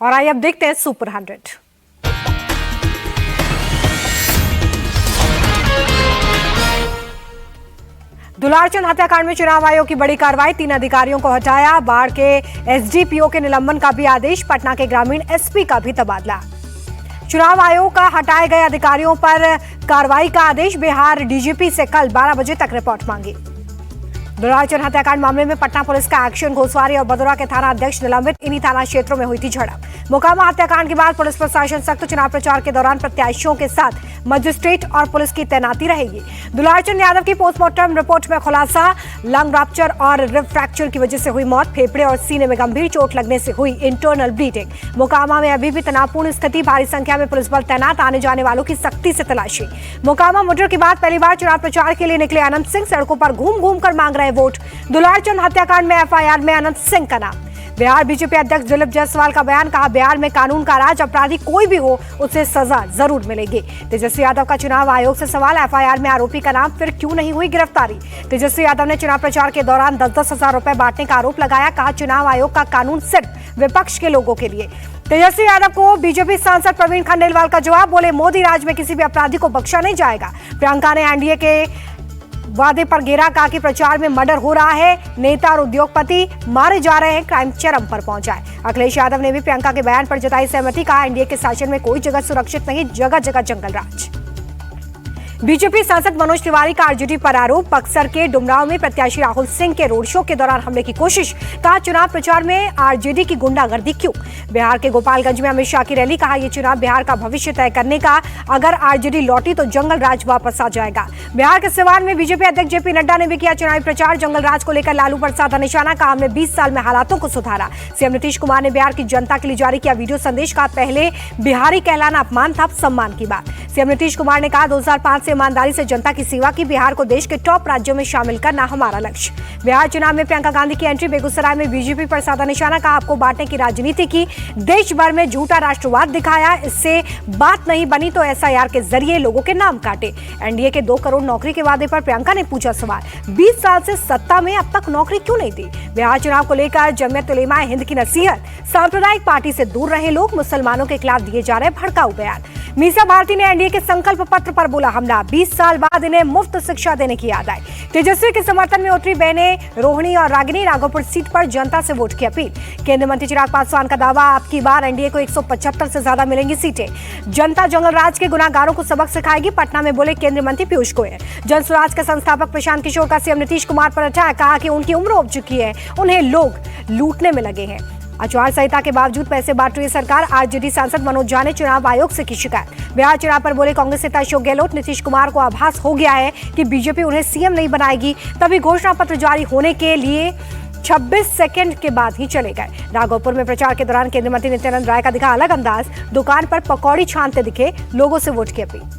और आइए अब देखते हैं सुपर 100। दुलारचंद हत्याकांड में चुनाव आयोग की बड़ी कार्रवाई, 3 अधिकारियों को हटाया। बाढ़ के एसडीपीओ के निलंबन का भी आदेश, पटना के ग्रामीण एसपी का भी तबादला। चुनाव आयोग का हटाए गए अधिकारियों पर कार्रवाई का आदेश, बिहार डीजीपी से कल 12 बजे तक रिपोर्ट मांगी। दुलारचंद हत्याकांड मामले में पटना पुलिस का एक्शन, घोसवारी और बदौरा के थाना अध्यक्ष निलंबित, इन्हीं थाना क्षेत्रों में हुई थी झड़प। मोकामा हत्याकांड के बाद पुलिस प्रशासन सख्त, चुनाव प्रचार के दौरान प्रत्याशियों के साथ मजिस्ट्रेट और पुलिस की तैनाती रहेगी। दुलारचंद यादव की पोस्टमार्टम रिपोर्ट में खुलासा, लंग रप्चर और रिब फ्रैक्चर की वजह से हुई मौत, फेफड़े और सीने में गंभीर चोट लगने से हुई इंटरनल ब्लीडिंग। मोकामा में अभी भी तनावपूर्ण स्थिति, भारी संख्या में पुलिस बल तैनात, आने जाने वालों की सख्ती से तलाशी। मोकामा मुठभेड़ के बाद पहली बार चुनाव प्रचार के लिए निकले अनंत सिंह, सड़कों पर घूम घूम कर मांग रहे वोट। दुलारचंद हत्याकांड में एफआईआर में अनंत सिंह का नाम। बिहार बीजेपी अध्यक्ष दिलीप जायसवाल का बयान, कहा बिहार में कानून का राज, अपराधी कोई भी हो उसे सजा जरूर मिलेगी। तेजस्वी यादव का चुनाव आयोग से सवाल, एफआईआर में आरोपी का नाम, फिर क्यों नहीं हुई गिरफ्तारी। तेजस्वी यादव ने चुनाव प्रचार के दौरान 10-10 हजार रुपए बांटने का आरोप लगाया, कहा चुनाव आयोग का कानून सिर्फ विपक्ष के लोगों के लिए। तेजस्वी यादव को बीजेपी सांसद प्रवीण खंडेलवाल का जवाब, बोले मोदी राज में किसी भी अपराधी को बख्शा नहीं जाएगा। प्रियंका ने एनडीए के वादे पर घेरा, कहा कि प्रचार में मर्डर हो रहा है, नेता और उद्योगपति मारे जा रहे हैं, क्राइम चरम पर पहुंचा है। अखिलेश यादव ने भी प्रियंका के बयान पर जताई सहमति, कहा एनडीए के शासन में कोई जगह सुरक्षित नहीं, जगह जगह जंगल राज। बीजेपी सांसद मनोज तिवारी का आरजेडी पर आरोप, बक्सर के डुमरांव में प्रत्याशी राहुल सिंह के रोड शो के दौरान हमले की कोशिश, कहा चुनाव प्रचार में आरजेडी की गुंडागर्दी क्यों। बिहार के गोपालगंज में अमित शाह की रैली, कहा यह चुनाव बिहार का भविष्य तय करने का, अगर आरजेडी लौटी तो जंगल राज वापस आ जाएगा। बिहार के सिवान में बीजेपी अध्यक्ष जेपी नड्डा ने भी किया चुनावी प्रचार, जंगल राज को लेकर लालू पर साधा निशाना, कहा हमने 20 साल में हालातों को सुधारा। सीएम नीतीश कुमार ने बिहार की जनता के लिए जारी किया वीडियो संदेश, कहा पहले बिहारी कहलाना अपमान था, अब सम्मान की बात। सीएम नीतीश कुमार ने कहा 2005 से ईमानदारी से जनता की सेवा की, बिहार को देश के टॉप राज्यों में शामिल करना हमारा लक्ष्य। बिहार चुनाव में प्रियंका गांधी की एंट्री, बेगूसराय में बीजेपी पर साधा निशाना, कहा आपको बांटने की राजनीति की, देश भर में झूठा राष्ट्रवाद दिखाया, इससे बात नहीं बनी तो एसआईआर के जरिए लोगों के नाम काटे। एनडीए के 2 करोड़ नौकरी के वादे पर प्रियंका ने पूछा सवाल, 20 साल से सत्ता में अब तक नौकरी क्यों नहीं दी। बिहार चुनाव को लेकर जमीयत उलेमा हिंद की नसीहत, सांप्रदायिक पार्टी से दूर रहे लोग, मुसलमानों के खिलाफ दिए जा रहे भड़काऊ बयान। मीसा भारती ने एनडीए के संकल्प पत्र पर बोला हमला, 20 साल बाद इन्हें मुफ्त शिक्षा देने की याद आई। तेजस्वी के समर्थन में उतरी बहनें रोहिणी और रागिनी, राघोपुर सीट पर जनता से वोट की अपील। केंद्रीय मंत्री चिराग पासवान का दावा, अब की बार एनडीए को 175 से ज्यादा मिलेंगी सीटें। जनता जंगल राज के गुनाहगारों को सबक सिखाएगी, पटना में बोले केंद्रीय मंत्री पीयूष गोयल। जन स्वराज के संस्थापक प्रशांत किशोर का सीएम नीतीश कुमार पर अटैक, कहा कि उनकी उम्र उब चुकी है, उन्हें लोग लूटने में लगे हैं। आचार संहिता के बावजूद पैसे बांट रही सरकार, आरजेडी सांसद मनोज झा ने चुनाव आयोग से की शिकायत। बिहार चुनाव पर बोले कांग्रेस नेता अशोक गहलोत, नीतीश कुमार को आभास हो गया है कि बीजेपी उन्हें सीएम नहीं बनाएगी, तभी घोषणा पत्र जारी होने के लिए 26 सेकंड के बाद ही चले गए। राघोपुर में प्रचार के दौरान केंद्रीय मंत्री नित्यानंद राय का दिखा अलग अंदाज, दुकान पर पकौड़ी छानते दिखे, लोगों से वोट की अपील।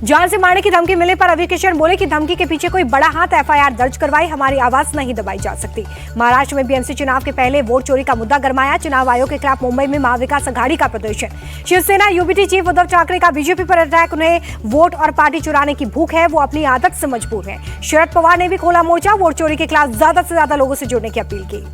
जान से मारने की धमकी मिलने पर रवि किशन बोले कि धमकी के पीछे कोई बड़ा हाथ, एफआईआर दर्ज करवाई, हमारी आवाज नहीं दबाई जा सकती। महाराष्ट्र में बीएमसी चुनाव के पहले वोट चोरी का मुद्दा गरमाया, चुनाव आयोग के खिलाफ मुंबई में महाविकास अघाड़ी का प्रदर्शन। शिवसेना यूबीटी चीफ उद्धव ठाकरे का बीजेपी पर अटैक, उन्हें वोट और पार्टी चुराने की भूख है, वो अपनी आदत से मजबूर है। शरद पवार ने भी खोला मोर्चा, वोट चोरी के खिलाफ ज्यादा से ज्यादा लोगों से जुड़ने की अपील की।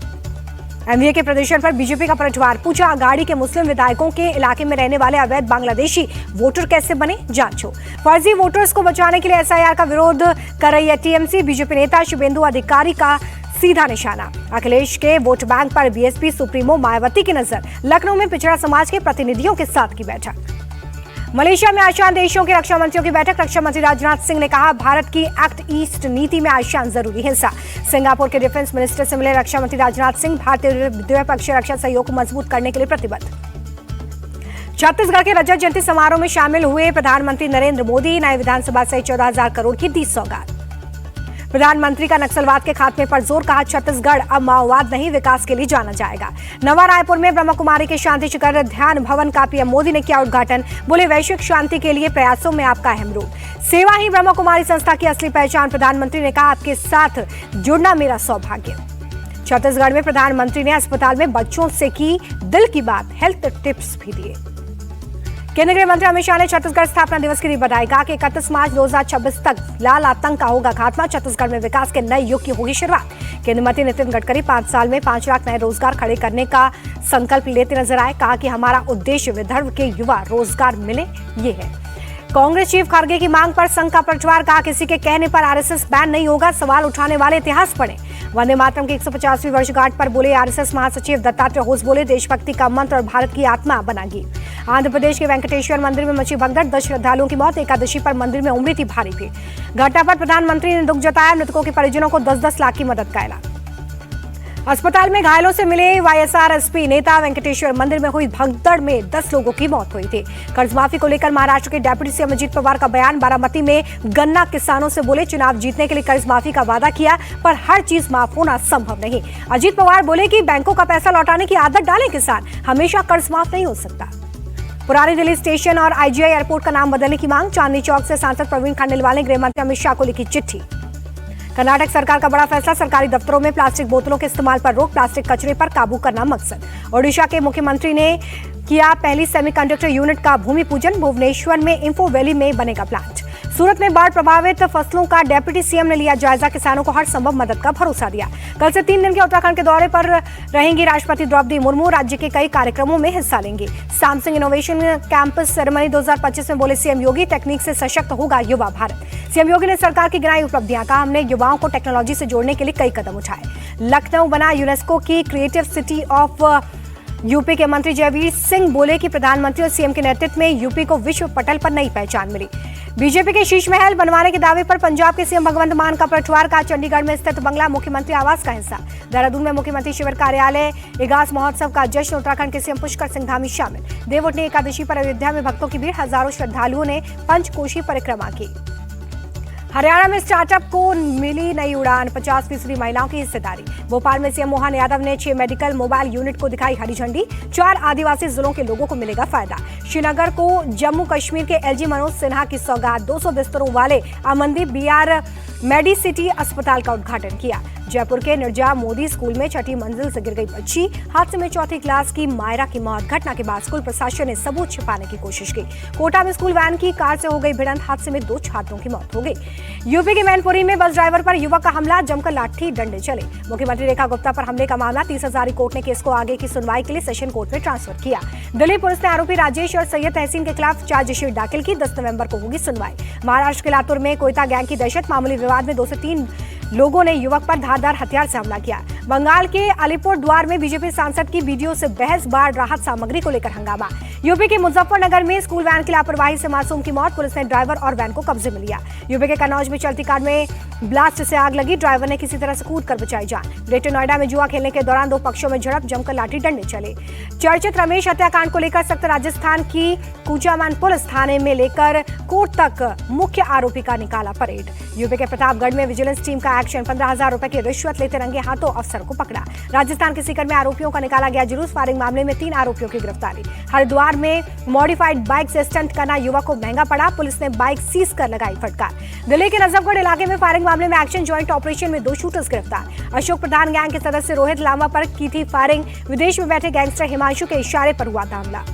एमवीए के प्रदर्शन पर बीजेपी का पलटवार, पूछा अघाड़ी के मुस्लिम विधायकों के इलाके में रहने वाले अवैध बांग्लादेशी वोटर कैसे बने, जांचो। फर्जी वोटर्स को बचाने के लिए एसआईआर का विरोध कर रही है टीएमसी, बीजेपी नेता शुभेंदु अधिकारी का सीधा निशाना। अखिलेश के वोट बैंक पर बीएसपी सुप्रीमो मायावती की नजर, लखनऊ में पिछड़ा समाज के प्रतिनिधियों के साथ की बैठक। मलेशिया में आसियान देशों के रक्षा मंत्रियों की बैठक, रक्षा मंत्री राजनाथ सिंह ने कहा भारत की एक्ट ईस्ट नीति में आसियान जरूरी हिस्सा। सिंगापुर के डिफेंस मिनिस्टर से मिले रक्षा मंत्री राजनाथ सिंह, भारतीय द्विपक्षीय रक्षा सहयोग को मजबूत करने के लिए प्रतिबद्ध। छत्तीसगढ़ के रजत जयंती समारोह में शामिल हुए प्रधानमंत्री नरेंद्र मोदी, नए विधानसभा सहित 14,000 करोड़ की दी सौगात। प्रधानमंत्री का नक्सलवाद के खात्मे पर जोर, कहा छत्तीसगढ़ अब माओवाद नहीं विकास के लिए जाना जाएगा। नवा रायपुर में ब्रह्म कुमारी के शांति शिखर ध्यान भवन का पीएम मोदी ने किया उद्घाटन, बोले वैश्विक शांति के लिए प्रयासों में आपका अहम रोल, सेवा ही ब्रह्म कुमारी संस्था की असली पहचान। प्रधानमंत्री ने कहा आपके साथ जुड़ना मेरा सौभाग्य। छत्तीसगढ़ में प्रधानमंत्री ने अस्पताल में बच्चों से की दिल की बात, हेल्थ टिप्स भी दिए। केंद्रीय गृह मंत्री अमित शाह ने छत्तीसगढ़ स्थापना दिवस की दी बधाई। कहा कि 31 मार्च 2026 तक लाल आतंक का होगा खात्मा, छत्तीसगढ़ में विकास के नए युग की होगी शुरुआत। केंद्रीय मंत्री नितिन गडकरी 5 साल में 5 लाख नए रोजगार खड़े करने का संकल्प लेते नजर आए। कहा कि हमारा उद्देश्य विदर्भ के युवा रोजगार मिले, ये है। कांग्रेस चीफ खड़गे की मांग पर संघ का पलटवार। कहा किसी के कहने पर आरएसएस बैन नहीं होगा, सवाल उठाने वाले इतिहास पढ़ें। वंदे मातरम की 150वीं वर्षगांठ पर बोले आरएसएस महासचिव दत्तात्रेय होस। बोले देशभक्ति का मंत्र और भारत की आत्मा बनागी। आंध्र प्रदेश के वेंकटेश्वर मंदिर में मची भगदड़, 10 श्रद्धालुओं की मौत। एकादशी पर मंदिर में उमड़ी थी भारी भीड़। घटना पर प्रधानमंत्री ने दुख जताया। मृतकों के परिजनों को 10-10 लाख की मदद का ऐलान। अस्पताल में घायलों से मिले वाईएसआर एसपी नेता। वेंकटेश्वर मंदिर में हुई भगदड़ में 10 लोगों की मौत हुई थी। कर्ज माफी को लेकर महाराष्ट्र के डिप्टी सीएम अजीत पवार का बयान। बारामती में गन्ना किसानों से बोले चुनाव जीतने के लिए कर्ज माफी का वादा किया, पर हर चीज माफ होना संभव नहीं। अजीत पवार बोले कि बैंकों का पैसा लौटाने की आदत डालें किसान, हमेशा कर्ज माफ नहीं हो सकता। पुरानी दिल्ली स्टेशन और आईजीआई एयरपोर्ट का नाम बदलने की मांग। चांदनी चौक से सांसद प्रवीण खंडेलवाल ने गृह मंत्री अमित शाह को लिखी चिट्ठी। कर्नाटक सरकार का बड़ा फैसला। सरकारी दफ्तरों में प्लास्टिक बोतलों के इस्तेमाल पर रोक, प्लास्टिक कचरे पर काबू करना मकसद। ओडिशा के मुख्यमंत्री ने किया पहली सेमीकंडक्टर यूनिट का भूमि पूजन। भुवनेश्वर में इंफो वैली में बनेगा प्लांट। सूरत में बाढ़ प्रभावित फसलों का डिप्टी सीएम ने लिया जायजा। किसानों को हर संभव मदद का भरोसा दिया। कल से 3 दिन के उत्तराखंड के दौरे पर रहेंगी राष्ट्रपति द्रौपदी मुर्मू। राज्य के कई कार्यक्रमों में हिस्सा लेंगे। सैमसंग इनोवेशन कैंपस सेरेमनी 2025 में बोले सीएम योगी तकनीक से सशक्त होगा युवा भारत। सीएम योगी ने सरकार की गिनाई उपलब्धियां। कहा हमने युवाओं को टेक्नोलॉजी से जोड़ने के लिए कई कदम उठाए। लखनऊ बना यूनेस्को की क्रिएटिव सिटी ऑफ यूपी के मंत्री जयवीर सिंह। बोले कि प्रधानमंत्री और सीएम के नेतृत्व में यूपी को विश्व पटल पर नई पहचान मिली। बीजेपी के शीश महल बनवाने के दावे पर पंजाब के सीएम भगवंत मान का पलटवार। का चंडीगढ़ में स्थित बंगला मुख्यमंत्री आवास का हिस्सा। देहरादून में मुख्यमंत्री शिविर कार्यालय। इगास महोत्सव का जश्न। उत्तराखंड के सीएम पुष्कर सिंह धामी शामिल। देवउठनी एकादशी पर अयोध्या में भक्तों की भीड़। हजारों श्रद्धालुओं ने पंचकोशी परिक्रमा की। हरियाणा में स्टार्टअप को मिली नई उड़ान। 50% महिलाओं की हिस्सेदारी। भोपाल में सीएम मोहन यादव ने 6 मेडिकल मोबाइल यूनिट को दिखाई हरी झंडी। 4 आदिवासी जिलों के लोगों को मिलेगा फायदा। श्रीनगर को जम्मू कश्मीर के एलजी मनोज सिन्हा की सौगात। 200 बिस्तरों वाले अमनदीप बीआर मेडिसिटी अस्पताल का उद्घाटन किया। जयपुर के निर्जा मोदी स्कूल में 6ठी मंजिल से गिर गई बच्ची। हादसे में 4ठी क्लास की मायरा की मौत। घटना के बाद स्कूल प्रशासन ने सबूत छिपाने की कोशिश की। कोटा में स्कूल वैन की कार से हो गई भिड़ंत। हादसे में 2 छात्रों की मौत हो गई। यूपी के मैनपुरी में बस ड्राइवर पर युवक का हमला। जमकर लाठी डंडे चले। मुख्यमंत्री रेखा गुप्ता पर हमले का मामला। 30 हजारी कोर्ट ने केस को आगे की सुनवाई के लिए सेशन कोर्ट में ट्रांसफर किया। दिल्ली पुलिस ने आरोपी राजेश और सैयद तहसीन के खिलाफ चार्जशीट दाखिल की। 10 नवंबर को होगी सुनवाई। महाराष्ट्र के लातूर में कोयता गैंग की दहशत। मामूली विवाद में 2 से 3 लोगों ने युवक पर धारदार हथियार से हमला किया। बंगाल के अलीपुरद्वार में बीजेपी सांसद की वीडियो से बहस। बाढ़ राहत सामग्री को लेकर हंगामा। यूपी के मुजफ्फरनगर में स्कूल वैन की लापरवाही से मासूम की मौत। पुलिस ने ड्राइवर और वैन को कब्जे में लिया। यूपी के कन्नौज में चलती कार में ब्लास्ट से आग लगी। ड्राइवर ने किसी तरह से कूदकर बचाई जान। ग्रेटर नोएडा में जुआ खेलने के दौरान 2 पक्षों में झड़प। जमकर लाठी डंडे चले। चर्चित रमेश हत्याकांड को लेकर सख्त। राजस्थान की कुचामन पुलिस थाने में लेकर कोर्ट तक मुख्य आरोपी का निकाला परेड। यूपी के प्रतापगढ़ में विजिलेंस टीम का एक्शन। 15,000 रुपए की रिश्वत लेते रंगे हाथों अफसर को पकड़ा। राजस्थान के सीकर में आरोपियों का निकाला गया जुलूस। फायरिंग मामले में 3 आरोपियों की गिरफ्तारी। हरिद्वार में मॉडिफाइड बाइक से स्टंट करना युवक को महंगा पड़ा। पुलिस ने बाइक सीज कर लगाई फटकार। दिल्ली के नजफगढ़ इलाके में फायरिंग मामले में एक्शन। ज्वाइंट ऑपरेशन में 2 शूटर्स गिरफ्तार। अशोक प्रधान गैंग के सदस्य रोहित लांबा पर की थी फायरिंग। विदेश में बैठे गैंगस्टर हिमांशु के इशारे पर हुआ था हमला।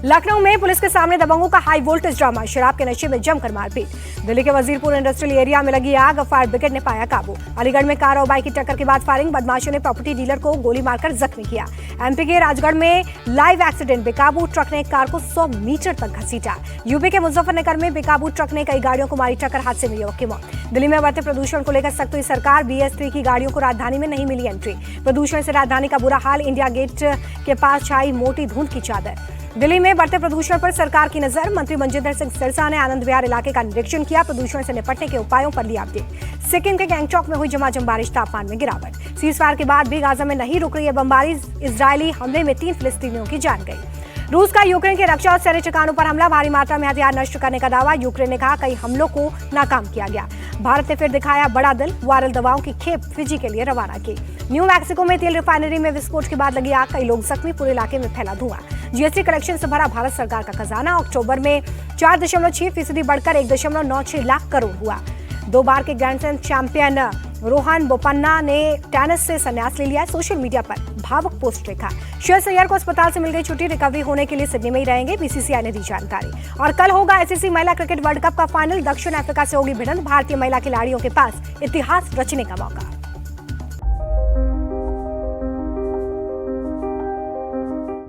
लखनऊ में पुलिस के सामने दबंगों का हाई वोल्टेज ड्रामा। शराब के नशे में जमकर मारपीट। दिल्ली के वजीरपुर इंडस्ट्रियल एरिया में लगी आग। फायर ब्रिगेड ने पाया काबू। अलीगढ़ में कार और बाइक की टक्कर के बाद फायरिंग। बदमाशों ने प्रॉपर्टी डीलर को गोली मारकर जख्मी किया। एमपी के राजगढ़ में लाइव एक्सीडेंट। बेकाबू ट्रक ने कार को 100 मीटर तक घसीटा। यूपी के मुजफ्फरनगर में बेकाबू ट्रक ने कई गाड़ियों को मारी टक्कर। हादसे में युवक की मौत। दिल्ली में बढ़ते प्रदूषण को लेकर सख्त हुई सरकार। BS3 की गाड़ियों को राजधानी में नहीं मिली एंट्री। प्रदूषण से राजधानी का बुरा हाल। इंडिया गेट के पास छाई मोटी धुंध की चादर। दिल्ली में बढ़ते प्रदूषण पर सरकार की नजर। मंत्री मनजिंदर सिंह सिरसा ने आनंद विहार इलाके का निरीक्षण किया। प्रदूषण से निपटने के उपायों पर लिया अपडेट। सिक्किम के गैंगटॉक में हुई झमाझम बारिश। तापमान में गिरावट। सीजफायर के बाद भी गाजा में नहीं रुक रही है बमबारी। इजरायली हमले में 3 फिलिस्तीनियों की जान गई। रूस का यूक्रेन के रक्षा और सैन्य ठिकानों पर हमला। भारी मात्रा में हथियार नष्ट करने का दावा। यूक्रेन ने कहा कई हमलों को नाकाम किया गया। भारत ने फिर दिखाया बड़ा दिल। वायरल दवाओं की खेप फिजी के लिए रवाना की। न्यू मैक्सिको में तेल रिफाइनरी में विस्फोट के बाद लगी आग। कई लोग जख्मी। पूरे इलाके में फैला धुआं। जीएसटी कलेक्शन से भरा भारत सरकार का खजाना। अक्टूबर में 4.6% बढ़कर 1.96 लाख करोड़ हुआ। 2 बार के grand slam champion Rohan Bopanna ने टेनिस से संन्यास ले लिया। सोशल मीडिया पर भावुक पोस्ट लिखा। श्रेयस अय्यर को अस्पताल से मिल गई छुट्टी, रिकवरी होने के लिए सिडनी में ही रहेंगे, बीसीसीआई ने दी जानकारी। और कल होगा आईसीसी महिला क्रिकेट वर्ल्ड कप का फाइनल, दक्षिण अफ्रीका से होगी भिड़ंत, भारतीय महिला खिलाड़ियों के पास इतिहास रचने का मौका।